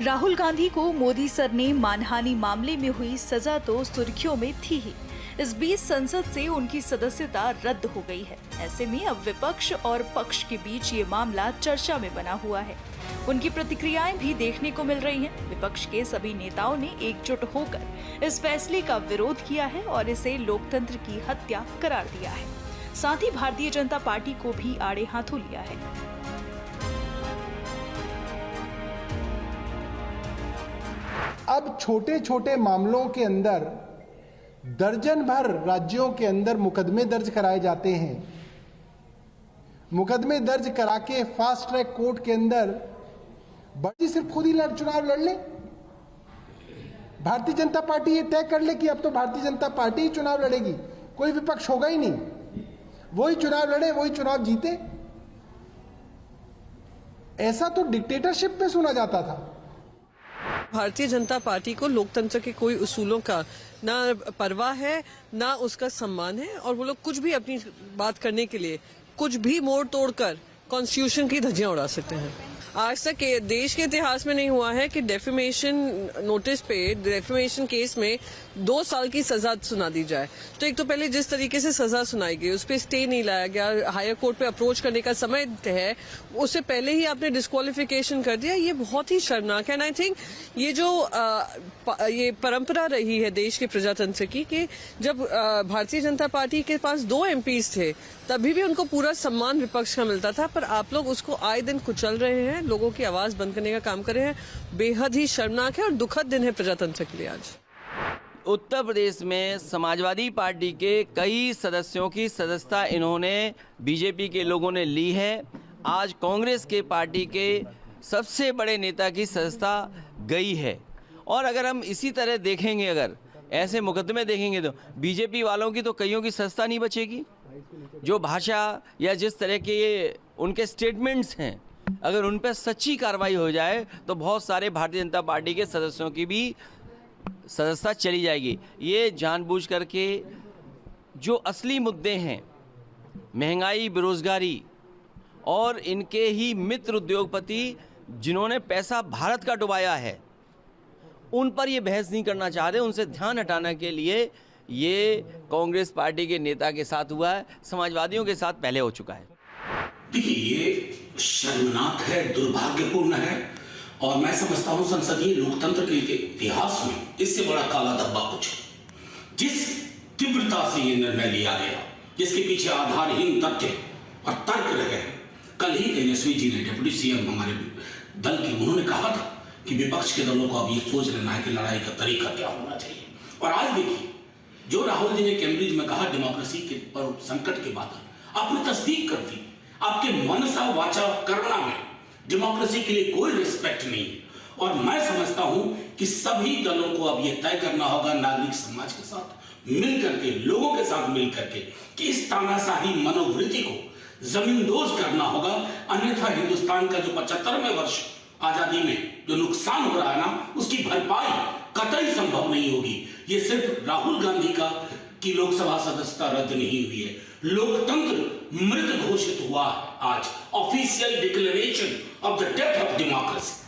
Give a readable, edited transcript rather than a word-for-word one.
राहुल गांधी को मोदी सर ने मानहानि मामले में हुई सजा तो सुर्खियों में थी ही। इस बीच संसद से उनकी सदस्यता रद्द हो गई है। ऐसे में अब विपक्ष और पक्ष के बीच ये मामला चर्चा में बना हुआ है। उनकी प्रतिक्रियाएं भी देखने को मिल रही हैं। विपक्ष के सभी नेताओं ने एकजुट होकर इस फैसले का विरोध किया है और इसे लोकतंत्र की हत्या करार दिया है। साथ ही भारतीय जनता पार्टी को भी आड़े हाथों लिया है। अब छोटे छोटे मामलों के अंदर दर्जन भर राज्यों के अंदर मुकदमे दर्ज कराए जाते हैं। मुकदमे दर्ज करा के फास्ट ट्रैक कोर्ट के अंदर बड़ी सिर्फ खुद ही चुनाव लड़ ले। भारतीय जनता पार्टी ये तय कर ले कि अब तो भारतीय जनता पार्टी ही चुनाव लड़ेगी, कोई विपक्ष होगा ही नहीं, वही चुनाव लड़े, वही चुनाव जीते। ऐसा तो डिक्टेटरशिप में सुना जाता था। भारतीय जनता पार्टी को लोकतंत्र के कोई उसूलों का ना परवाह है, ना उसका सम्मान है, और वो लोग कुछ भी अपनी बात करने के लिए कुछ भी मोड़ तोड़कर कॉन्स्टिट्यूशन की धज्जियां उड़ा सकते हैं। आज तक देश के इतिहास में नहीं हुआ है कि डेफेमेशन नोटिस पे, डेफेमेशन केस में 2 साल की सजा सुना दी जाए। तो एक तो पहले जिस तरीके से सजा सुनाई गई उस पर स्टे नहीं लाया गया, हायर कोर्ट पे अप्रोच करने का समय है, उससे पहले ही आपने डिस्क्वालिफिकेशन कर दिया। ये बहुत ही शर्मनाक है। एंड आई थिंक ये जो ये परंपरा रही है देश के प्रजातंत्र की कि जब भारतीय जनता पार्टी के पास 2 MPs थे तभी भी उनको पूरा सम्मान विपक्ष का मिलता था, पर आप लोग उसको आए दिन कुचल रहे हैं, लोगों की आवाज बंद करने का काम कर रहे हैं। बेहद ही शर्मनाक है और दुखद दिन है प्रजातंत्र के लिए आज। उत्तर प्रदेश में समाजवादी पार्टी के कई सदस्यों की सदस्यता इन्होंने बीजेपी के लोगों ने ली है। आज कांग्रेस के पार्टी के सबसे बड़े नेता की सदस्यता गई है। और अगर हम इसी तरह देखेंगे, अगर ऐसे मुकदमे देखेंगे तो बीजेपी वालों की तो कईयों की सदस्यता नहीं बचेगी। जो भाषा या जिस तरह के उनके स्टेटमेंट्स हैं, अगर उन पर सच्ची कार्रवाई हो जाए तो बहुत सारे भारतीय जनता पार्टी के सदस्यों की भी सदस्यता चली जाएगी। ये जानबूझ करके जो असली मुद्दे हैं, महंगाई, बेरोजगारी और इनके ही मित्र उद्योगपति जिन्होंने पैसा भारत का डुबाया है, उन पर ये बहस नहीं करना चाहते। उनसे ध्यान हटाने के लिए ये कांग्रेस पार्टी के नेता के साथ हुआ है, समाजवादियों के साथ पहले हो चुका है। देखिए, ये शर्मनाक है, दुर्भाग्यपूर्ण है, और मैं समझता हूं संसदीय लोकतंत्र के इतिहास में इससे बड़ा काला धब्बा कुछ है। जिस तीव्रता से ये निर्णय लिया गया, जिसके पीछे आधारहीन तथ्य और तर्क रहे। कल ही तेजस्वी जी ने, डिप्टी सीएम हमारे दल के, उन्होंने कहा था कि विपक्ष के दलों को अब ये सोच लेना है कि लड़ाई का तरीका क्या होना चाहिए। और आज देखिए, जो राहुल जी ने कैम्ब्रिज में कहा डेमोक्रेसी के पर संकट के बाद, आपने तस्दीक कर दी। आपके मनसा वाचा कर्मणा में डेमोक्रेसी के लिए कोई रिस्पेक्ट नहीं है। और मैं समझता हूं कि सभी दलों को अब यह तय करना होगा, नागरिक समाज के साथ मिल करके, लोगों के साथ मिल करके, कि इस तानाशाही मनोवृत्ति को जमींदोज करना होगा। अन्यथा हिंदुस्तान का जो 75वें वर्ष आजादी में जो नुकसान हो रहा है ना, उसकी भरपाई कतई संभव नहीं होगी। ये सिर्फ राहुल गांधी की लोकसभा सदस्यता रद्द नहीं हुई है, लोकतंत्र मृत घोषित हुआ है। आज official declaration of the death of democracy.